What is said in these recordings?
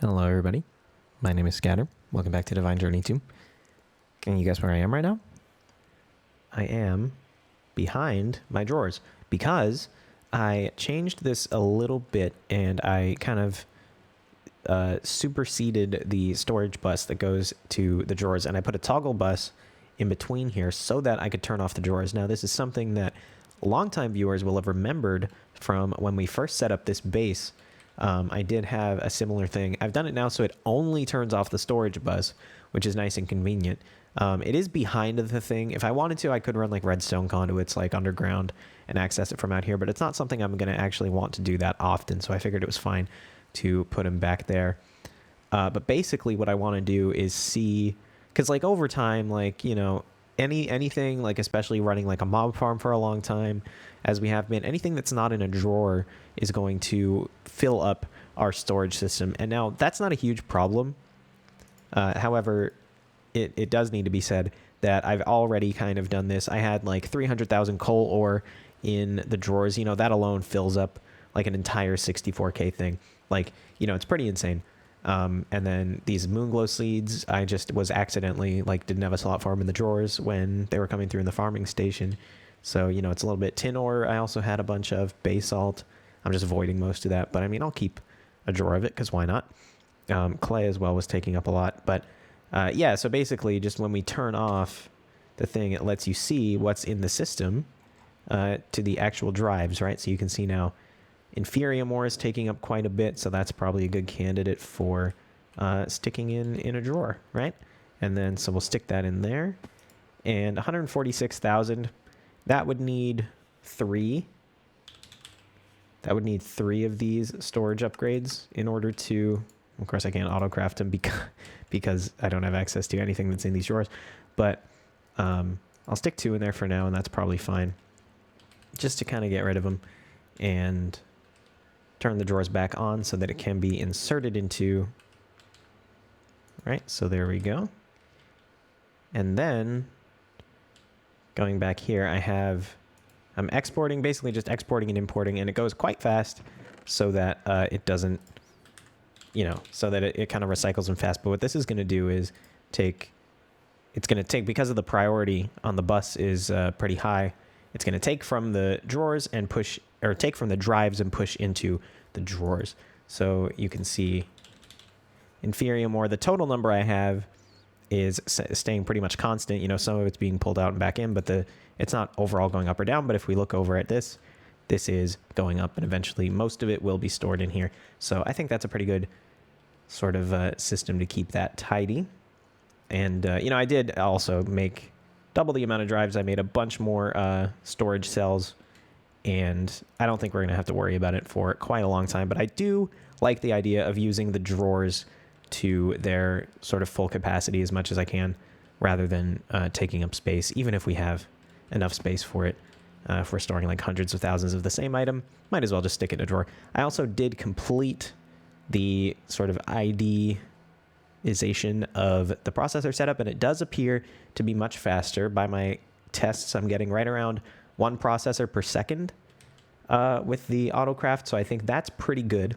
Hello, everybody. My name is Scatter. Welcome back to Divine Journey 2. Can you guess where I am right now? I am behind my drawers because I changed this a little bit and I kind of superseded the storage bus that goes to the drawers, and I put a toggle bus in between here so that I could turn off the drawers. Now, this is something that longtime viewers will have remembered from when we first set up this base. I did have a similar thing. I've done it now so it only turns off the storage bus, which is nice and convenient. It is behind the thing. If I wanted to, I could run like redstone conduits like underground and access it from out here, but it's not something I'm going to actually want to do that often, so I figured it was fine to put them back there. But basically what I want to do is see, because like over time, like, you know, anything like, especially running like a mob farm for a long time, as we have been, anything that's not in a drawer is going to fill up our storage system. And now that's not a huge problem. However, it does need to be said that I've already kind of done this. I had like 300,000 coal ore in the drawers. You know, that alone fills up like an entire 64k thing. Like, you know, it's pretty insane. And then these moonglow seeds, I just was accidentally, like, didn't have a slot for them in the drawers when they were coming through in the farming station. So, you know, it's a little bit. Tin ore, I also had a bunch of basalt. I'm just avoiding most of that. But, I mean, I'll keep a drawer of it because why not? Clay as well was taking up a lot. But, yeah, so basically just when we turn off the thing, it lets you see what's in the system to the actual drives, right? So you can see now Inferium ore is taking up quite a bit, so that's probably a good candidate for sticking in a drawer, right? And then, so we'll stick that in there. And 146,000, that would need 3. That would need 3 of these storage upgrades in order to, of course I can't auto-craft them because I don't have access to anything that's in these drawers. But I'll stick 2 in there for now, and that's probably fine. Just to kind of get rid of them and turn the drawers back on so that it can be inserted into. Right, so there we go. And then going back here, I'm exporting, basically just exporting and importing, and it goes quite fast so that it doesn't, you know, so that it kind of recycles them fast. But what this is going to do is because of the priority on the bus is pretty high, it's going to take from the drawers and push, or take from the drives and push into the drawers. So you can see Inferium ore, the total number I have is staying pretty much constant. You know, some of it's being pulled out and back in, but it's not overall going up or down. But if we look over at this is going up, and eventually most of it will be stored in here. So I think that's a pretty good sort of system to keep that tidy. And, you know, I did also make double the amount of drives. I made a bunch more storage cells, and I don't think we're going to have to worry about it for quite a long time. But I do like the idea of using the drawers to their sort of full capacity as much as I can, rather than taking up space, even if we have enough space for it. If we're storing like hundreds of thousands of the same item, might as well just stick it in a drawer. I also did complete the sort of idealization of the processor setup, and it does appear to be much faster. By my tests, I'm getting right around 1 processor per second with the autocraft, so I think that's pretty good.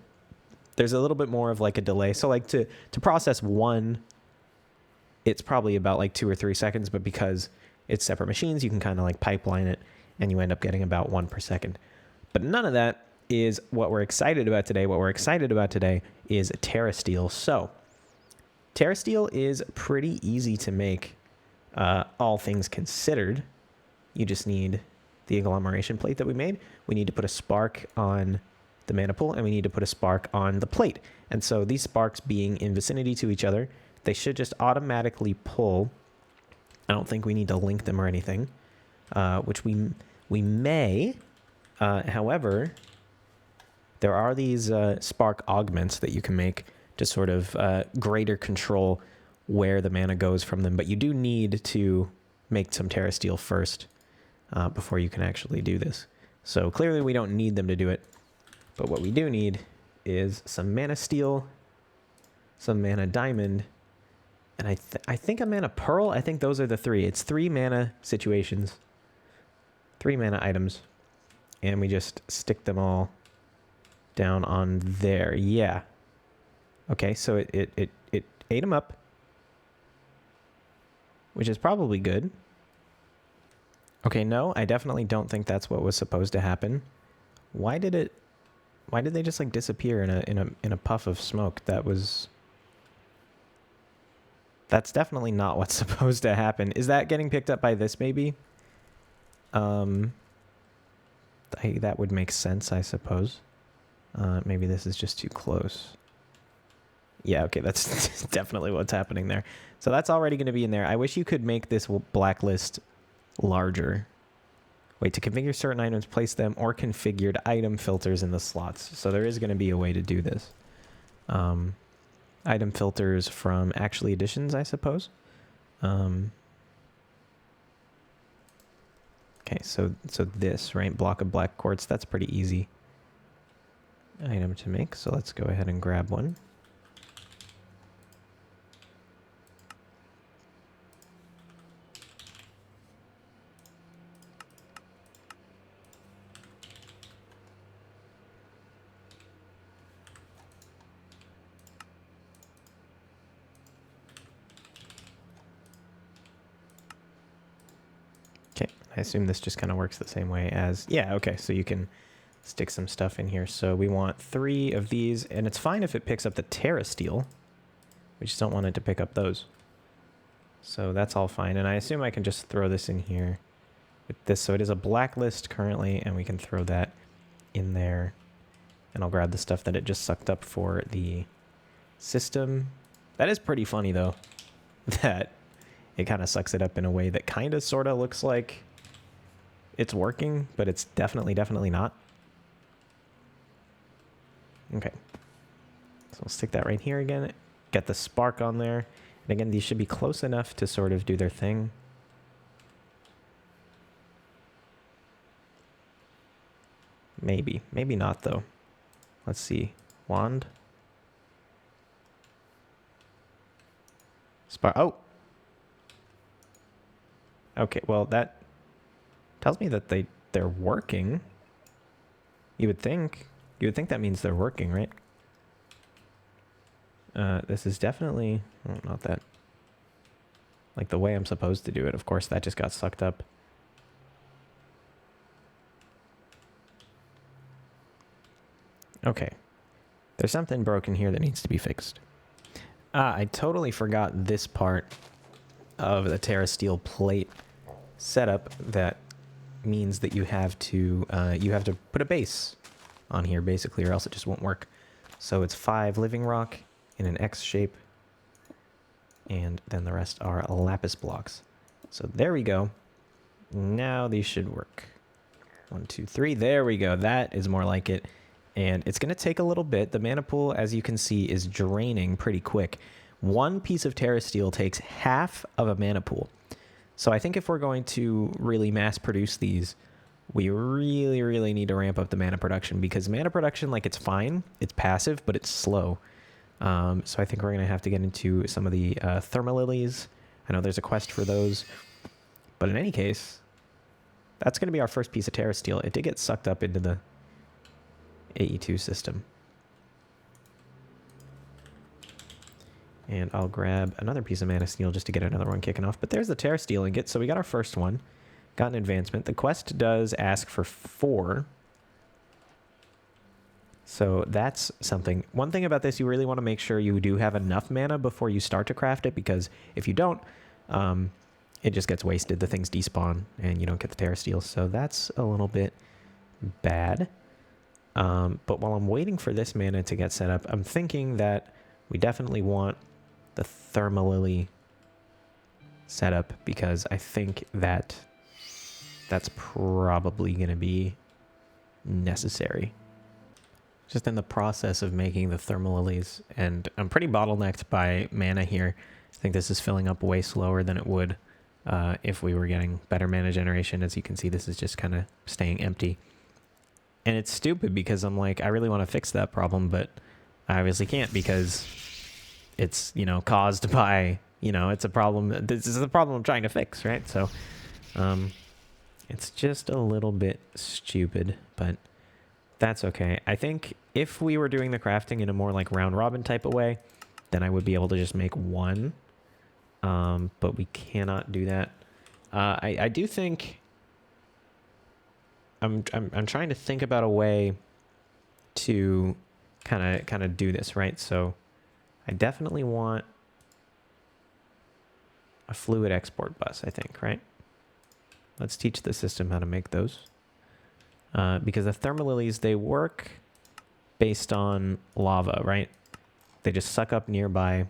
There's a little bit more of like a delay, so like to process 1, it's probably about like 2 or 3 seconds, but because it's separate machines, you can kind of like pipeline it, and you end up getting about 1 per second. But none of that is what we're excited about today. What we're excited about today is terrasteel. So terrasteel is pretty easy to make, all things considered. You just need the agglomeration plate that we made. We need to put a spark on the mana pool, and we need to put a spark on the plate. And so these sparks being in vicinity to each other, they should just automatically pull. I don't think we need to link them or anything, which we may. However, there are these spark augments that you can make to sort of greater control where the mana goes from them. But you do need to make some terrasteel first before you can actually do this. So clearly we don't need them to do it. But what we do need is some mana steel, some mana diamond, and I think a mana pearl. I think those are the 3. It's 3 mana situations, 3 mana items, and we just stick them all down on there. Yeah. Okay, so it ate him up, which is probably good. Okay, no, I definitely don't think that's what was supposed to happen. Why did they just like disappear in a puff of smoke? That's definitely not what's supposed to happen. Is that getting picked up by this maybe? That would make sense, I suppose. Maybe this is just too close. Yeah, okay, that's definitely what's happening there. So that's already going to be in there. I wish you could make this blacklist larger. Wait, to configure certain items, place them or configured item filters in the slots. So there is going to be a way to do this. Item filters from actually editions, I suppose. Okay, so this, right? Block of black quartz, that's pretty easy item to make. So let's go ahead and grab one. Okay, I assume this just kind of works the same way as, yeah, okay, so you can stick some stuff in here. So we want 3 of these, and it's fine if it picks up the Terra Steel. We just don't want it to pick up those. So that's all fine, and I assume I can just throw this in here with this. So it is a blacklist currently, and we can throw that in there. And I'll grab the stuff that it just sucked up for the system. That is pretty funny, though, that it kind of sucks it up in a way that kind of sort of looks like it's working, but it's definitely not. Okay. So we'll stick that right here again. Get the spark on there. And again, these should be close enough to sort of do their thing. Maybe. Maybe not, though. Let's see. Wand. Spark. Oh! Okay, well, that tells me that they're working. You would think that means they're working, right? This is definitely, oh, not that, like the way I'm supposed to do it. Of course, that just got sucked up. Okay. There's something broken here that needs to be fixed. I totally forgot this part of the Terra Steel plate setup. That means that you have to put a base on here, basically, or else it just won't work. So it's 5 living rock in an X shape, and then the rest are lapis blocks. So there we go. Now these should work. 1, 2, 3. There we go. That is more like it. And it's going to take a little bit. The mana pool, as you can see, is draining pretty quick. 1 piece of Terra Steel takes half of a mana pool. So I think if we're going to really mass produce these, we really need to ramp up the mana production, because mana production, like, it's fine. It's passive, but it's slow. So I think we're going to have to get into some of the thermal lilies. I know there's a quest for those. But in any case, that's going to be our first piece of Terra Steel. It did get sucked up into the AE2 system. And I'll grab another piece of mana steel just to get another one kicking off. But there's the Terra Steel ingot. So we got our first one. Got an advancement. The quest does ask for 4. So that's something. One thing about this, you really want to make sure you do have enough mana before you start to craft it, because if you don't, it just gets wasted. The things despawn and you don't get the Terra Steel. So that's a little bit bad. But while I'm waiting for this mana to get set up, I'm thinking that we definitely want the thermal lily set up, because I think that that's probably going to be necessary. Just in the process of making the thermal lilies, and I'm pretty bottlenecked by mana here. I think this is filling up way slower than it would if we were getting better mana generation. As you can see, this is just kind of staying empty. And it's stupid, because I'm like, I really want to fix that problem, but I obviously can't, because it's, caused by, it's a problem. This is the problem I'm trying to fix, right? So it's just a little bit stupid, but That's okay. I think if we were doing the crafting in a more like round robin type of way, then I would be able to just make one. But we cannot do that. I do think I'm trying to think about a way to kind of do this, right? So I definitely want a fluid export bus, I think, right? Let's teach the system how to make those. Because the thermal lilies, they work based on lava, right? They just suck up nearby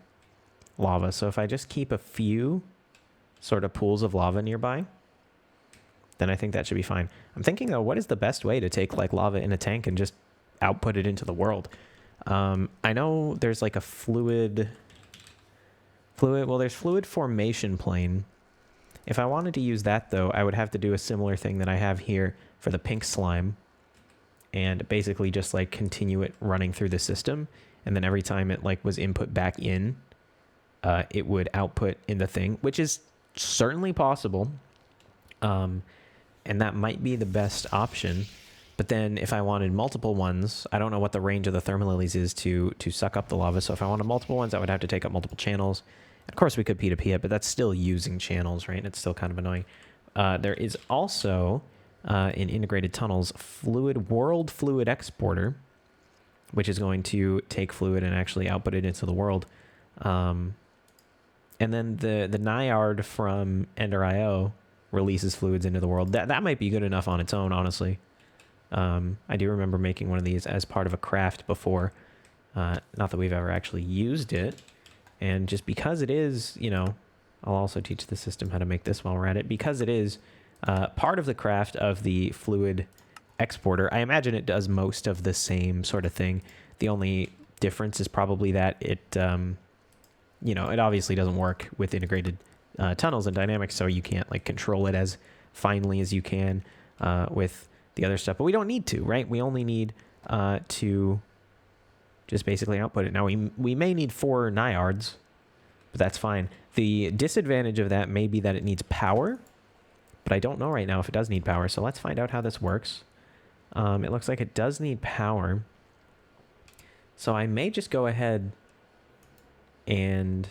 lava. So if I just keep a few sort of pools of lava nearby, then I think that should be fine. I'm thinking, though, what is the best way to take like lava in a tank and just output it into the world? I know there's like a well, there's fluid formation plane. If I wanted to use that, though, I would have to do a similar thing that I have here for the pink slime and basically just like continue it running through the system. And then every time it like was input back in, it would output in the thing, which is certainly possible. And that might be the best option. But then if I wanted multiple ones, I don't know what the range of the thermal lilies is to suck up the lava. So if I wanted multiple ones, I would have to take up multiple channels. Of course, we could P2P it, but that's still using channels, right? It's still kind of annoying. There is also, in integrated tunnels, world fluid exporter, which is going to take fluid and actually output it into the world. And then the Nyard from Ender.io releases fluids into the world. That might be good enough on its own, honestly. I do remember making one of these as part of a craft before. Not that we've ever actually used it. And just because it is, you know, I'll also teach the system how to make this while we're at it. Because it is part of the craft of the fluid exporter, I imagine it does most of the same sort of thing. The only difference is probably that it, you know, it obviously doesn't work with integrated tunnels and dynamics, so you can't like control it as finely as you can with the other stuff. But we don't need to, right? We only need to just basically output it. Now, we may need 4 Nyards, but that's fine. The disadvantage of that may be that it needs power, but I don't know right now if it does need power, so let's find out how this works. It looks like it does need power, so I may just go ahead and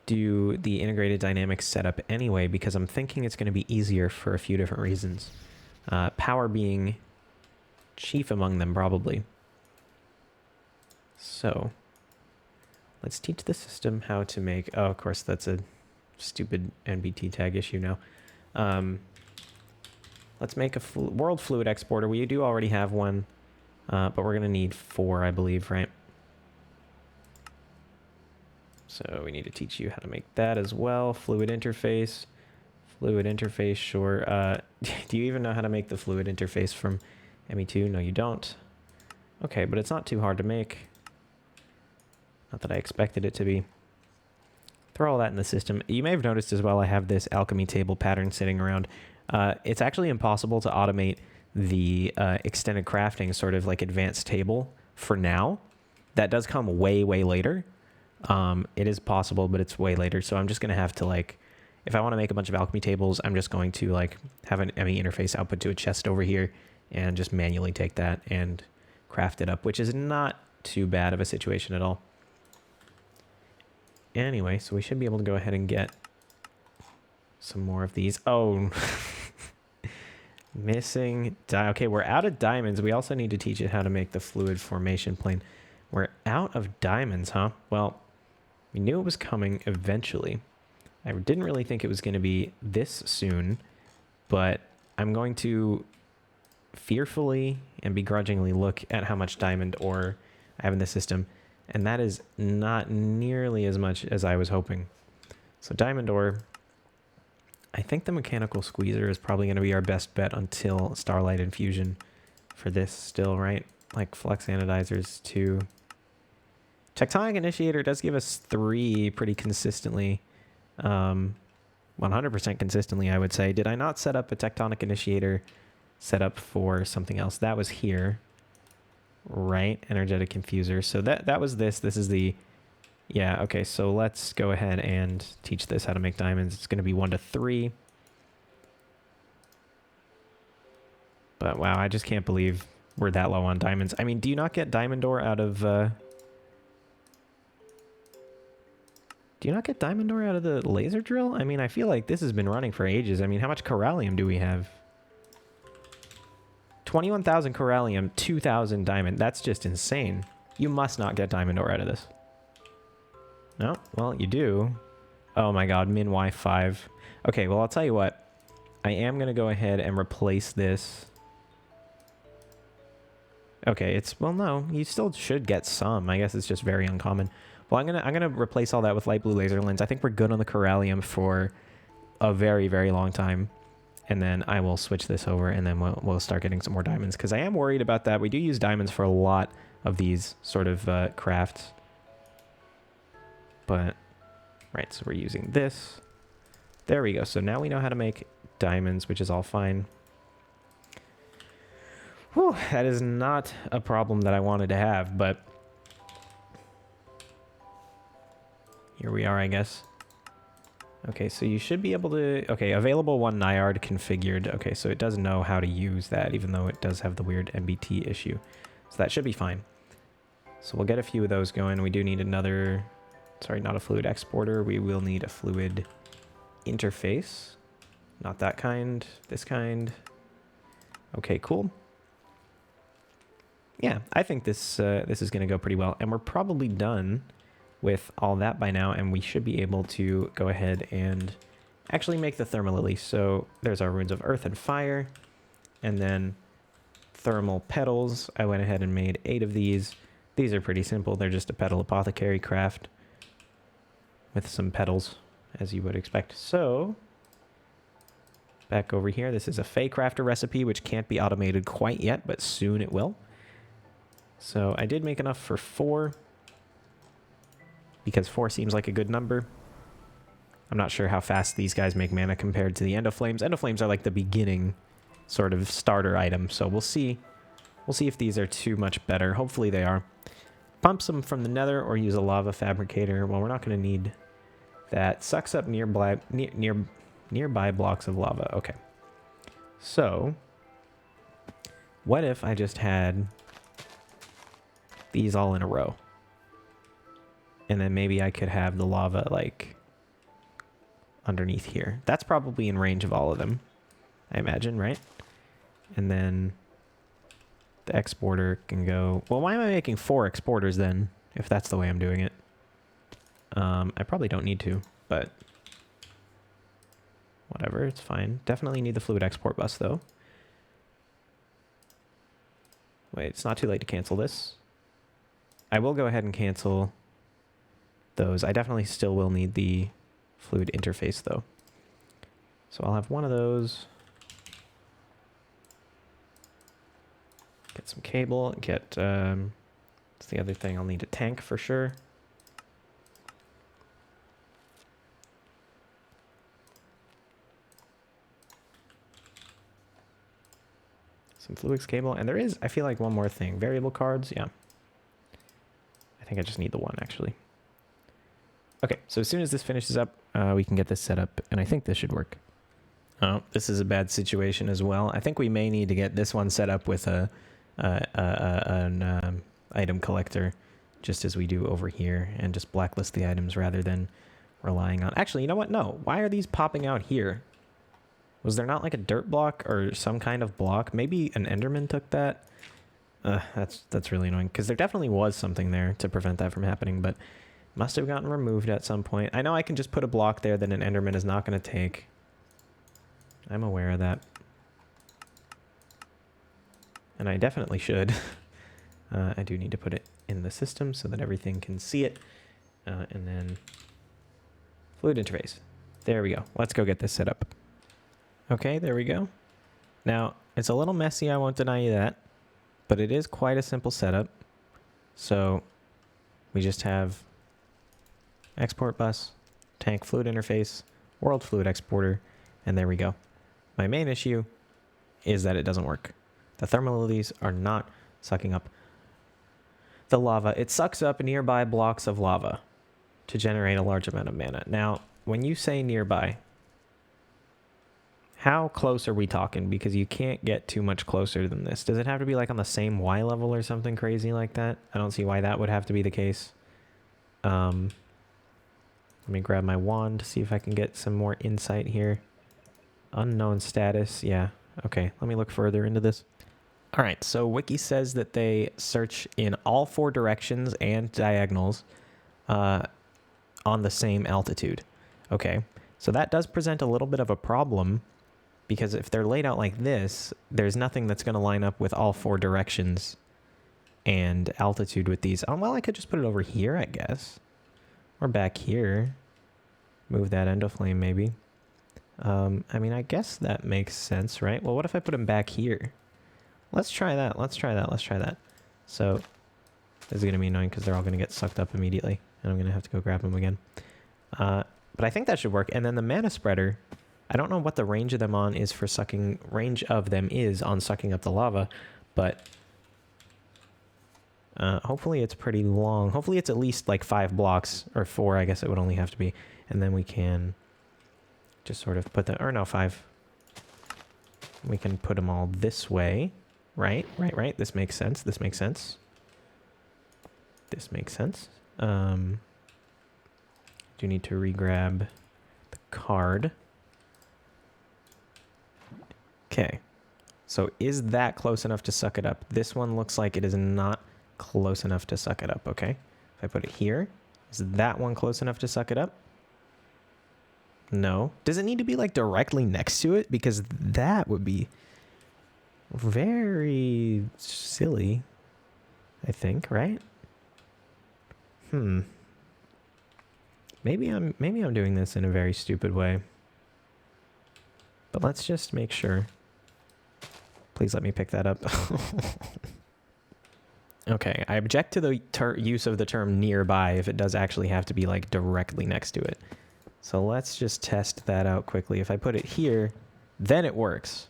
do the integrated dynamics setup anyway, because I'm thinking it's going to be easier for a few different reasons. Power being chief among them, probably. So let's teach the system how to make... Oh, of course, that's a stupid NBT tag issue now. Let's make a world fluid exporter. We do already have one, but we're going to need 4, I believe, right? So we need to teach you how to make that as well. Fluid interface, sure. Do you even know how to make the fluid interface from ME2? No, you don't. Okay, but it's not too hard to make. Not that I expected it to be. Throw all that in the system. You may have noticed as well I have this alchemy table pattern sitting around. It's actually impossible to automate the extended crafting sort of like advanced table for now. That does come way, way later. It is possible, but it's way later. So I'm just going to have to like, if I want to make a bunch of alchemy tables, I'm just going to like have an ME interface output to a chest over here and just manually take that and craft it up, which is not too bad of a situation at all. Anyway, so we should be able to go ahead and get some more of these. Oh, missing. Okay, we're out of diamonds. We also need to teach it how to make the fluid formation plane. We're out of diamonds, huh? Well, we knew it was coming eventually. I didn't really think it was going to be this soon, but I'm going to fearfully and begrudgingly look at how much diamond ore I have in the system, and that is not nearly as much as I was hoping. So diamond ore, I think the mechanical squeezer is probably going to be our best bet until starlight infusion for this still, right? Like flux anodizers too. Tectonic initiator does give us 3 pretty consistently. 100% consistently, I would say. Did I not set up a tectonic initiator setup for something else? That was here, right? Energetic infuser. So that was this. This is the... Yeah, okay, so let's go ahead and teach this how to make diamonds. It's going to be 1 to 3. But wow, I just can't believe we're that low on diamonds. I mean, do you not get diamond ore out of... do you not get diamond ore out of the laser drill? I mean, I feel like this has been running for ages. I mean, how much corallium do we have? 21,000 corallium, 2,000 diamond. That's just insane. You must not get diamond ore out of this. No? Well, you do. Oh my god, min Y5. Okay, well, I'll tell you what. I am going to go ahead and replace this. Okay, it's... Well, no. You still should get some. I guess it's just very uncommon. Well, I'm gonna replace all that with light blue laser lens. I think we're good on the corallium for a very, very long time. And then I will switch this over, and then we'll start getting some more diamonds. Because I am worried about that. We do use diamonds for a lot of these sort of crafts. But, right, so we're using this. There we go. So now we know how to make diamonds, which is all fine. Whew, that is not a problem that I wanted to have, but here we are, I guess. Okay, so you should be able to... Okay, available 1 Nyard configured. Okay, so it does know how to use that, even though it does have the weird MBT issue. So that should be fine. So we'll get a few of those going. We do need another... Sorry, not a fluid exporter. We will need a fluid interface. Not that kind. This kind. Okay, cool. Yeah, I think this is going to go pretty well. And we're probably done with all that by now, and we should be able to go ahead and actually make the thermal lily. So there's our runes of earth and fire, and then thermal petals. I went ahead and made 8 of these. These are pretty simple. They're just a petal apothecary craft with some petals, as you would expect. So back over here, this is a Fey crafter recipe, which can't be automated quite yet, but soon it will. So I did make enough for 4, because 4 seems like a good number. I'm not sure how fast these guys make mana compared to the Endoflames. Endoflames are like the beginning sort of starter item, so we'll see. We'll see if these are too much better. Hopefully they are. Pump some from the nether or use a lava fabricator. Well, we're not going to need that. Sucks up nearby blocks of lava. Okay. So, what if I just had these all in a row? And then maybe I could have the lava, like, underneath here. That's probably in range of all of them, I imagine, right? And then the exporter can go... Well, why am I making 4 exporters then, if that's the way I'm doing it? I probably don't need to, but whatever, it's fine. Definitely need the fluid export bus, though. Wait, it's not too late to cancel this. I will go ahead and cancel those. I definitely still will need the fluid interface, though. So I'll have one of those. Get some cable. Get, what's the other thing? I'll need a tank for sure. Some fluix cable. And there is, I feel like, one more thing. Variable cards, yeah. I think I just need the one, actually. Okay, so as soon as this finishes up, we can get this set up, and I think this should work. Oh, this is a bad situation as well. I think we may need to get this one set up with an item collector, just as we do over here, and just blacklist the items rather than relying on... Actually, you know what? No. Why are these popping out here? Was there not like a dirt block or some kind of block? Maybe an Enderman took that? That's really annoying, because there definitely was something there to prevent that from happening, but must have gotten removed at some point. I know I can just put a block there that an Enderman is not going to take. I'm aware of that. And I definitely should. I do need to put it in the system so that everything can see it. And then fluid interface. There we go. Let's go get this set up. Okay, there we go. Now, it's a little messy, I won't deny you that. But it is quite a simple setup. So we just have export bus, tank fluid interface, world fluid exporter, and there we go. My main issue is that it doesn't work. The thermal lilies are not sucking up the lava. It sucks up nearby blocks of lava to generate a large amount of mana. Now, when you say nearby, How close are we talking? Because you can't get too much closer than this. Does it have to be like on the same Y level or something crazy like that? I don't see why that would have to be the case. Let me grab my wand to see if I can get some more insight here. Unknown status. Yeah. Okay. Let me look further into this. All right. So Wiki says that they search in all 4 directions and diagonals on the same altitude. Okay. So that does present a little bit of a problem, because if they're laid out like this, there's nothing that's going to line up with all 4 directions and altitude with these. Oh, well, I could just put it over here, I guess. Or back here. Move that endoflame, maybe. I mean, I guess that makes sense, right? Well, what if I put them back here? Let's try that. Let's try that. So this is going to be annoying because they're all going to get sucked up immediately. And I'm going to have to go grab them again. But I think that should work. And then the mana spreader, I don't know what the range of them is on sucking up the lava, but hopefully it's pretty long. Hopefully it's at least like 5 blocks, or 4, I guess it would only have to be. And then we can just sort of put or no, 5. We can put them all this way. Right. This makes sense. Do need to re-grab the card. Okay. So is that close enough to suck it up? This one looks like it is not close enough to suck it up, okay? If I put it here, is that one close enough to suck it up? No. Does it need to be like directly next to it? Because that would be very silly, I think, right? Maybe I'm doing this in a very stupid way. But let's just make sure. Please let me pick that up. Okay, I object to the use of the term nearby if it does actually have to be like directly next to it. So let's just test that out quickly. If I put it here, then it works.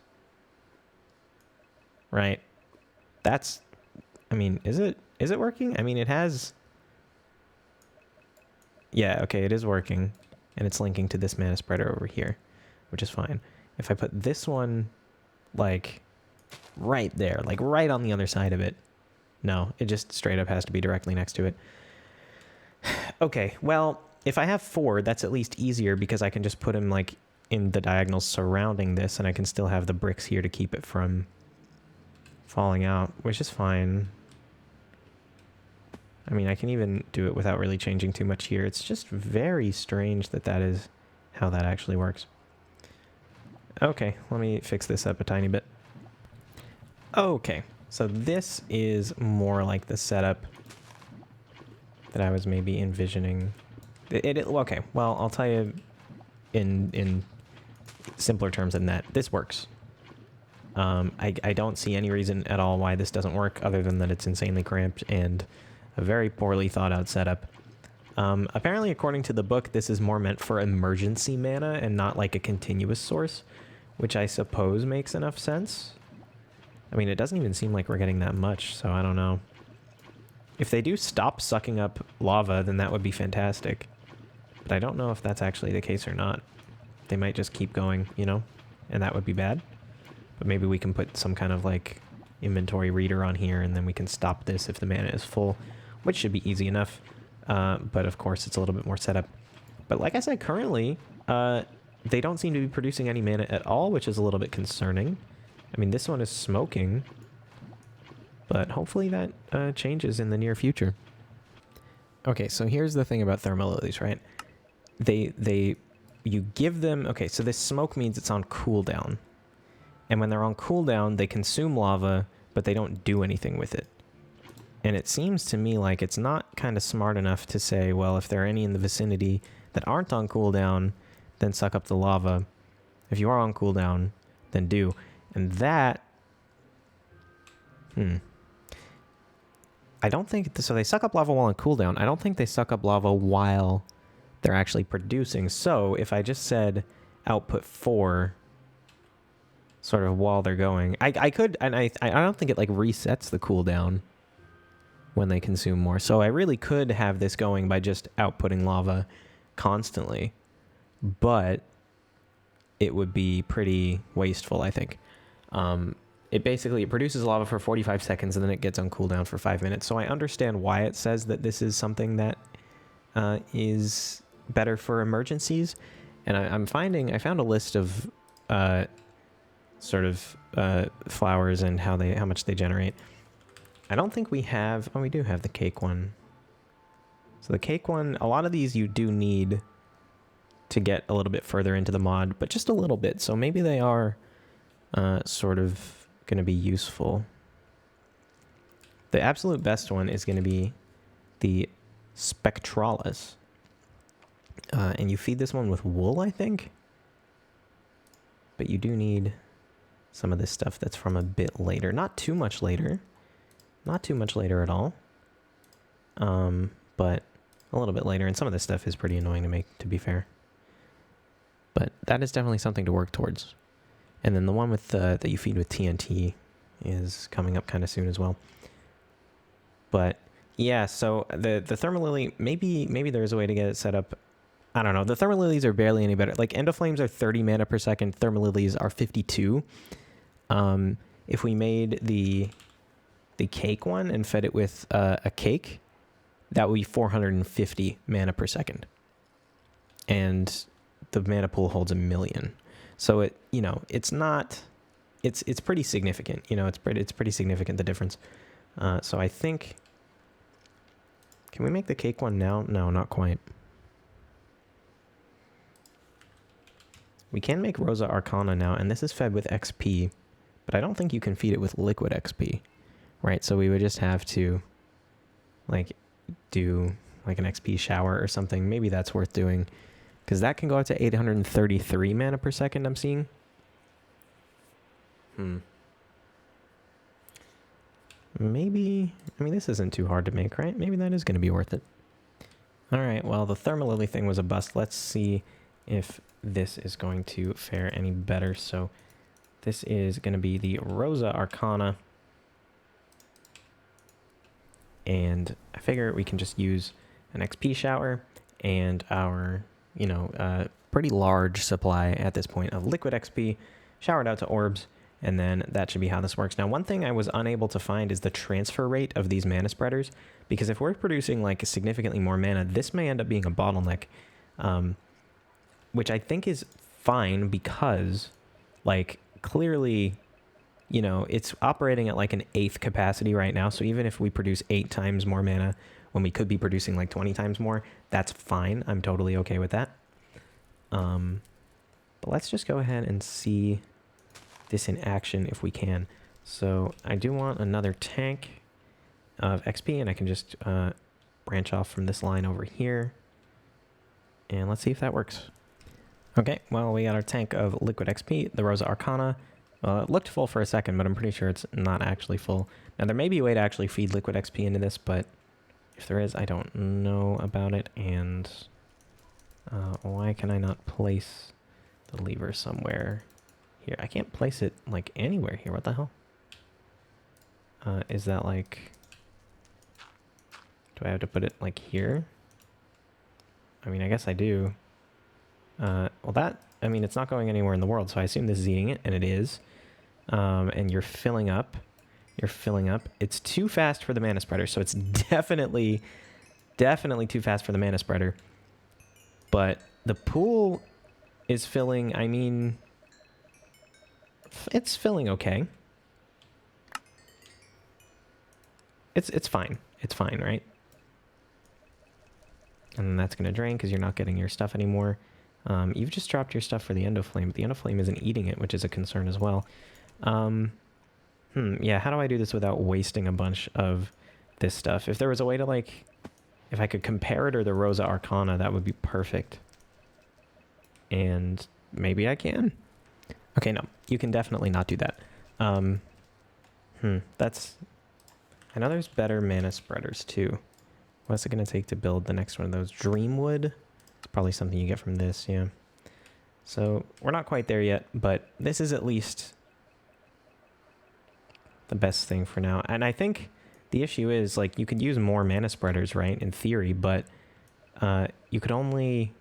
Right? That's, I mean, is it working? I mean, it has... Yeah, okay, it is working. And it's linking to this mana spreader over here, which is fine. If I put this one, like, right there, like right on the other side of it, no, it just straight up has to be directly next to it. Okay, well, if I have 4, that's at least easier because I can just put them, like, in the diagonals surrounding this, and I can still have the bricks here to keep it from falling out, which is fine. I mean, I can even do it without really changing too much here. It's just very strange that that is how that actually works. Okay, let me fix this up a tiny bit. Okay, so this is more like the setup that I was maybe envisioning. Okay, well, I'll tell you in simpler terms than that. This works. I don't see any reason at all why this doesn't work other than that it's insanely cramped and a very poorly thought out setup. Apparently, according to the book, this is more meant for emergency mana and not like a continuous source, which I suppose makes enough sense. I mean, it doesn't even seem like we're getting that much, so I don't know. If they do stop sucking up lava, then that would be fantastic. But I don't know if that's actually the case or not. They might just keep going, you know? And that would be bad. But maybe we can put some kind of like inventory reader on here and then we can stop this if the mana is full, which should be easy enough. But of course it's a little bit more setup. But like I said, currently, they don't seem to be producing any mana at all, which is a little bit concerning. I mean, this one is smoking, but hopefully that changes in the near future. Okay, so here's the thing about thermal lilies, right? You give them, okay, so this smoke means it's on cooldown. And when they're on cooldown, they consume lava, but they don't do anything with it. And it seems to me like it's not kind of smart enough to say, well, if there are any in the vicinity that aren't on cooldown, then suck up the lava. If you are on cooldown, then do. And that... I don't think... So they suck up lava while on cooldown. I don't think they suck up lava while they're actually producing. So if I just said output 4... sort of while they're going. I could, and I don't think it like resets the cooldown when they consume more. So I really could have this going by just outputting lava constantly. But it would be pretty wasteful, I think. It produces lava for 45 seconds and then it gets on cooldown for 5 minutes. So I understand why it says that this is something that is better for emergencies. And I found a list of flowers and how much they generate. I don't think we have... Oh, we do have the cake one. So the cake one, a lot of these you do need to get a little bit further into the mod, but just a little bit. So maybe they are sort of going to be useful. The absolute best one is going to be the Spectralis. And you feed this one with wool, I think. But you do need some of this stuff that's from a bit later. Not too much later. Not too much later at all. But a little bit later. And some of this stuff is pretty annoying to make, to be fair. But that is definitely something to work towards. And then the one with that you feed with TNT is coming up kind of soon as well. But yeah, so the Thermal Lily, maybe there's a way to get it set up. I don't know. The Thermal Lilies are barely any better. Like, Endoflames are 30 mana per second. Thermal Lilies are 52. If we made the cake one and fed it with a cake, that would be 450 mana per second. And the mana pool holds 1 million. So it's not, it's pretty significant. It's pretty significant, the difference. So I think, can we make the cake one now? No, not quite. We can make Rosa Arcana now, and this is fed with XP, but I don't think you can feed it with liquid XP, right? So we would just have to, do an XP shower or something. Maybe that's worth doing, because that can go up to 833 mana per second, I'm seeing. Maybe, this isn't too hard to make, right? Maybe that is going to be worth it. All right, well, the Thermal Lily thing was a bust. Let's see if this is going to fare any better. So this is going to be the Rosa Arcana. And I figure we can just use an XP shower and our, pretty large supply at this point of liquid XP showered out to orbs. And then that should be how this works. Now, one thing I was unable to find is the transfer rate of these mana spreaders, because if we're producing significantly more mana, this may end up being a bottleneck, which I think is fine because, clearly, it's operating at an 1/8 capacity right now. So even if we produce 8 times more mana when we could be producing 20 times more, that's fine. I'm totally okay with that. But let's just go ahead and see this in action if we can. So I do want another tank of XP, and I can just branch off from this line over here. And let's see if that works. Okay, well, we got our tank of liquid XP, the Rosa Arcana. It looked full for a second, but I'm pretty sure it's not actually full. Now, there may be a way to actually feed liquid XP into this, but if there is, I don't know about it. And why can I not place the lever somewhere here? I can't place it, anywhere here. What the hell? Is that, do I have to put it, here? I guess I do. Well, that, it's not going anywhere in the world, so I assume this is eating it, and it is. And you're filling up. You're filling up. It's too fast for the mana spreader, so it's definitely too fast for the mana spreader. But the pool is filling, it's filling okay. It's fine. It's fine, right? And then that's going to drain because you're not getting your stuff anymore. You've just dropped your stuff for the Endoflame, but the Endoflame isn't eating it, which is a concern as well. Yeah, how do I do this without wasting a bunch of this stuff? If there was a way to, if I could compare it or the Rosa Arcana, that would be perfect. And maybe I can. Okay, no, you can definitely not do that. That's... I know there's better mana spreaders, too. What's it going to take to build the next one of those? Dreamwood? It's probably something you get from this, yeah. So, we're not quite there yet, but this is at least the best thing for now. And I think the issue is, you could use more mana spreaders, right, in theory, but you could only...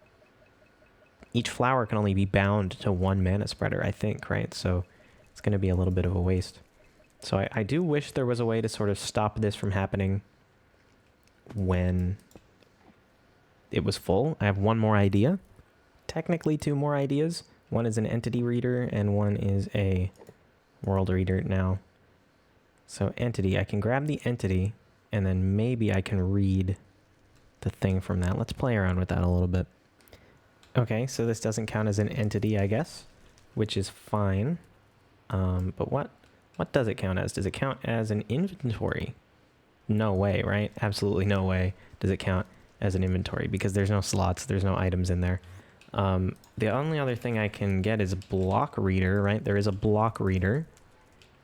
each flower can only be bound to one mana spreader, I think, right? So it's going to be a little bit of a waste. So I do wish there was a way to sort of stop this from happening when it was full. I have one more idea. Technically 2 more ideas. One is an entity reader and one is a world reader now. So entity, I can grab the entity and then maybe I can read the thing from that. Let's play around with that a little bit. Okay, so this doesn't count as an entity, I guess, which is fine. But what does it count as? Does it count as an inventory? No way, right? Absolutely no way does it count as an inventory because there's no slots, there's no items in there. The only other thing I can get is a block reader, right? There is a block reader,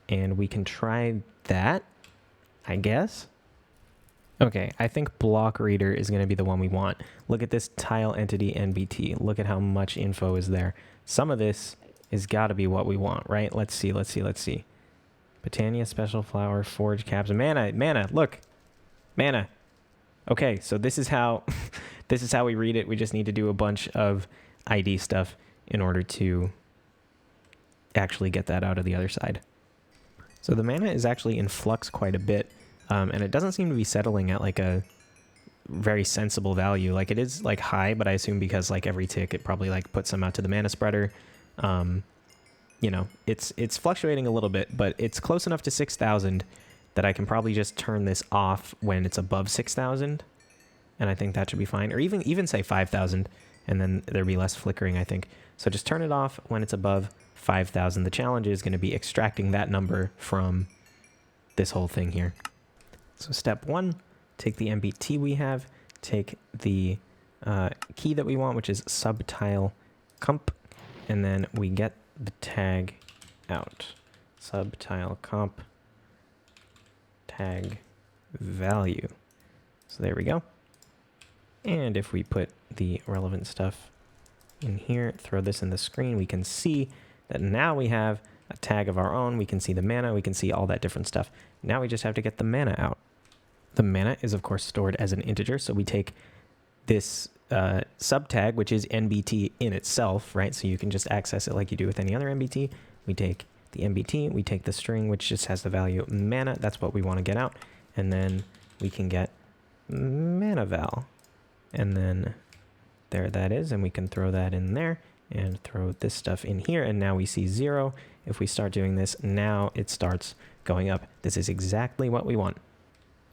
and we can try that, I guess. Okay, I think block reader is going to be the one we want. Look at this tile entity NBT. Look at how much info is there. Some of this has got to be what we want, right? Let's see. Botania, special flower, forge caps, mana, look, mana. Okay, so this is how this is how we read it. We just need to do a bunch of ID stuff in order to actually get that out of the other side. So the mana is actually in flux quite a bit, and it doesn't seem to be settling at like a very sensible value. Like it is like high, but I assume because like every tick it probably like puts some out to the mana spreader. You know, it's fluctuating a little bit, but it's close enough to 6,000 that I can probably just turn this off when it's above 6,000, and I think that should be fine. Or even say 5,000, and then there'll be less flickering, I think. So just turn it off when it's above 5,000. The challenge is going to be extracting that number from this whole thing here. So step 1, take the MBT we have, take the key that we want, which is subtile comp, and then we get the tag out. Subtile comp tag value. So there we go. And if we put the relevant stuff in here, throw this in the screen, we can see that now we have a tag of our own. We can see the mana, we can see all that different stuff. Now we just have to get the mana out. The mana is of course stored as an integer, so we take this subtag, which is NBT in itself, right? So you can just access it like you do with any other NBT. We take the NBT, we take the string, which just has the value mana. That's what we want to get out. And then we can get mana val. And then there that is. And we can throw that in there and throw this stuff in here. And now we see 0. If we start doing this, now it starts going up. This is exactly what we want.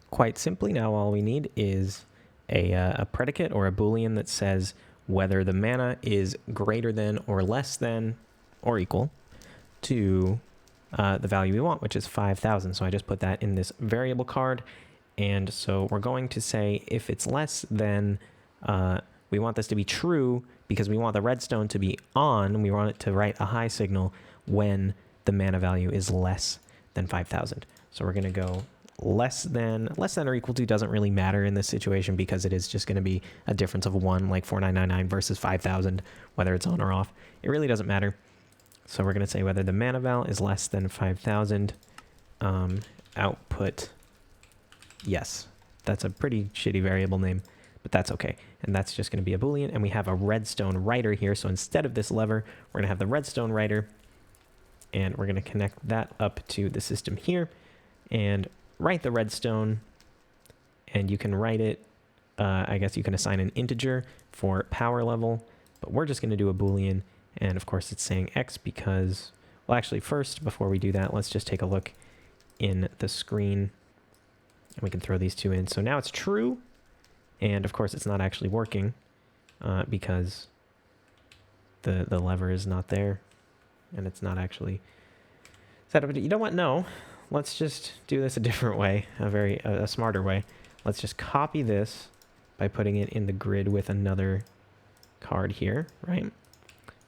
Quite simply, now all we need is a predicate or a boolean that says whether the mana is greater than or less than or equal to the value we want, which is 5,000. So I just put that in this variable card. And so we're going to say if it's less than, we want this to be true because we want the redstone to be on. We want it to write a high signal when the mana value is less than 5,000. So we're going to go less than or equal to doesn't really matter in this situation because it is just going to be a difference of 1, like 4999 versus 5,000, whether it's on or off. It really doesn't matter. So we're going to say whether the mana val is less than 5,000, output yes. That's a pretty shitty variable name, but that's okay. And that's just going to be a boolean, and we have a redstone writer here. So instead of this lever, we're going to have the redstone writer, and we're going to connect that up to the system here and write the redstone. And you can write it, I guess you can assign an integer for power level, but we're just going to do a boolean. And of course it's saying X because, well, actually first, before we do that, let's just take a look in the screen and we can throw these two in. So now it's true. And of course it's not actually working because the lever is not there and it's not actually set up. You know what? No, let's just do this a different way, a smarter way. Let's just copy this by putting it in the grid with another card here, right?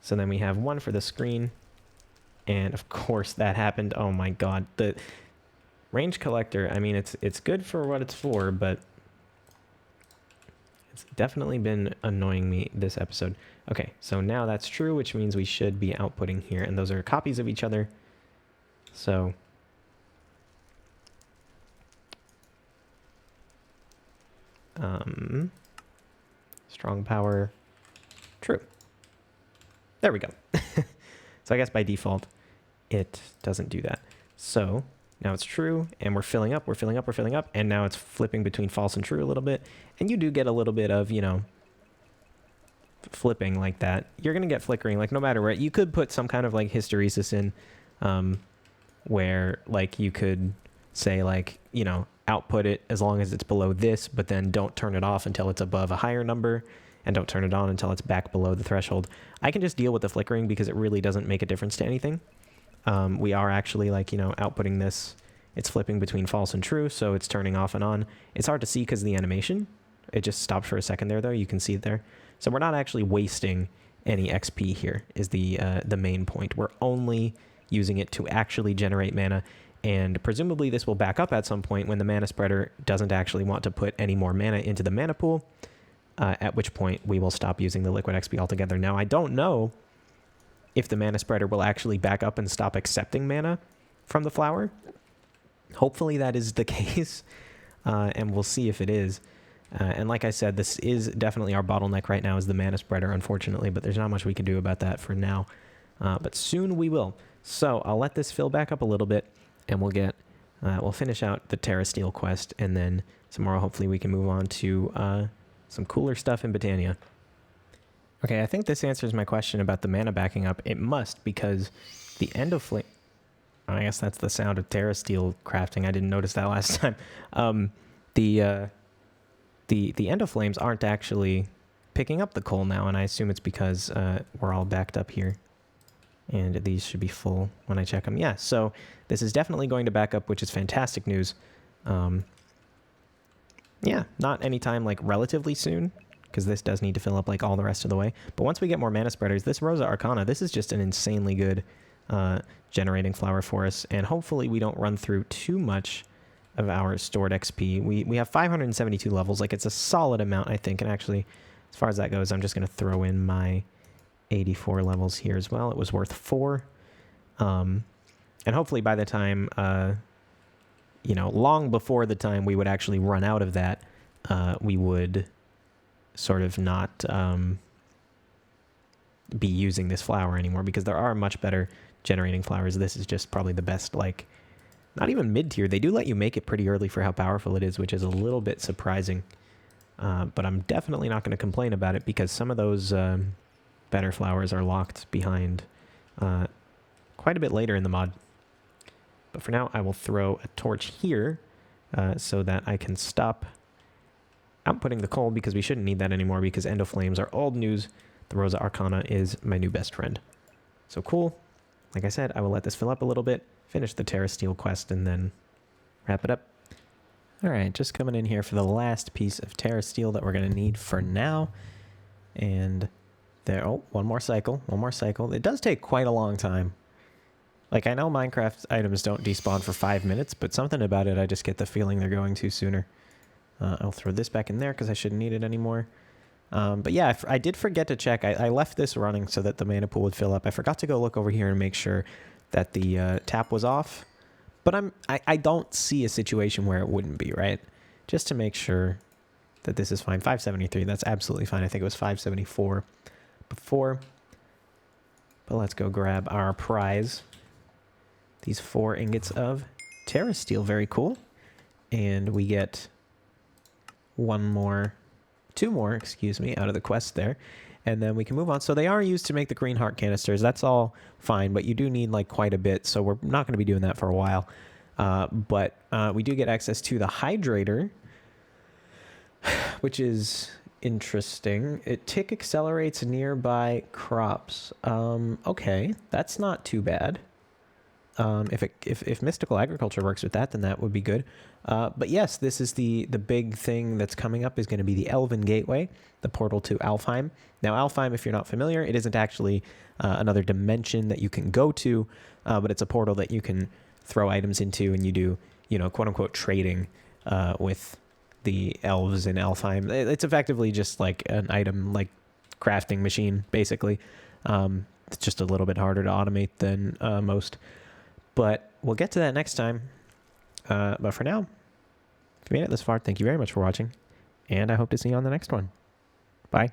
So then we have one for the screen, and of course that happened. Oh my god, the range collector, I mean, it's good for what it's for, but it's definitely been annoying me this episode. Okay, so now that's true, which means we should be outputting here, and those are copies of each other. So strong power, true. There we go. So I guess by default, it doesn't do that. So now it's true, and we're filling up, and now it's flipping between false and true a little bit. And you do get a little bit of, you know, flipping like that. You're going to get flickering, like no matter where. You could put some kind of like hysteresis in, where like you could say like, you know, output it as long as it's below this, but then don't turn it off until it's above a higher number, and don't turn it on until it's back below the threshold. I can just deal with the flickering because it really doesn't make a difference to anything. We are actually like, you know, outputting this. It's flipping between false and true, so it's turning off and on. It's hard to see because of the animation. It just stopped for a second there, though. You can see it there. So we're not actually wasting any XP here is the main point. We're only using it to actually generate mana, and presumably this will back up at some point when the mana spreader doesn't actually want to put any more mana into the mana pool, at which point we will stop using the liquid XP altogether. Now, I don't know if the mana spreader will actually back up and stop accepting mana from the flower. Hopefully that is the case, and we'll see if it is. And like I said, this is definitely our bottleneck right now is the mana spreader, unfortunately, but there's not much we can do about that for now. But soon we will. So I'll let this fill back up a little bit, and we'll finish out the Terra Steel quest, and then tomorrow hopefully we can move on to some cooler stuff in Botania. Okay, I think this answers my question about the mana backing up. It must, because the end of flame... I guess that's the sound of Terra Steel crafting. I didn't notice that last time. The end of flames aren't actually picking up the coal now, and I assume it's because we're all backed up here. And these should be full when I check them. Yeah, so this is definitely going to back up, which is fantastic news. Yeah, not anytime like relatively soon, because this does need to fill up like all the rest of the way. But once we get more mana spreaders, this Rosa Arcana, this is just an insanely good generating flower for us, and hopefully we don't run through too much of our stored XP. We have 572 levels, like it's a solid amount, I think, and actually, as far as that goes, I'm just going to throw in my 84 levels here as well. It was worth 4. And hopefully by the time, you know, long before the time we would actually run out of that, we would sort of not be using this flower anymore, because there are much better generating flowers. This is just probably the best, like, not even mid-tier. They do let you make it pretty early for how powerful it is, which is a little bit surprising. But I'm definitely not going to complain about it, because some of those better flowers are locked behind quite a bit later in the mod. But for now, I will throw a torch here so that I can stop outputting the coal, because we shouldn't need that anymore, because End of Flames are old news. The Rosa Arcana is my new best friend. So cool. Like I said, I will let this fill up a little bit, finish the Terra Steel quest, and then wrap it up. All right, just coming in here for the last piece of Terra Steel that we're going to need for now. And there, oh, one more cycle. It does take quite a long time. Like, I know Minecraft items don't despawn for 5 minutes, but something about it, I just get the feeling they're going to sooner. I'll throw this back in there because I shouldn't need it anymore. But yeah, I did forget to check. I left this running so that the mana pool would fill up. I forgot to go look over here and make sure that the tap was off. But I don't see a situation where it wouldn't be, right? Just to make sure that this is fine. 573, that's absolutely fine. I think it was 574 before. But let's go grab our prize. These 4 ingots of Terra Steel, very cool. And we get 2 more, excuse me, out of the quest there. And then we can move on. So they are used to make the green heart canisters. That's all fine, but you do need like quite a bit. So we're not going to be doing that for a while. But we do get access to the Hydrator, which is interesting. It tick accelerates nearby crops. Okay, that's not too bad. If mystical agriculture works with that, then that would be good. But yes, this is the big thing that's coming up is going to be the Elven Gateway, the portal to Alfheim. Now, Alfheim, if you're not familiar, it isn't actually another dimension that you can go to, but it's a portal that you can throw items into, and you do, quote unquote, trading with the elves in Alfheim. It's effectively just like an item, like crafting machine, basically. It's just a little bit harder to automate than most. But we'll get to that next time. But for now, if you made it this far, thank you very much for watching. And I hope to see you on the next one. Bye.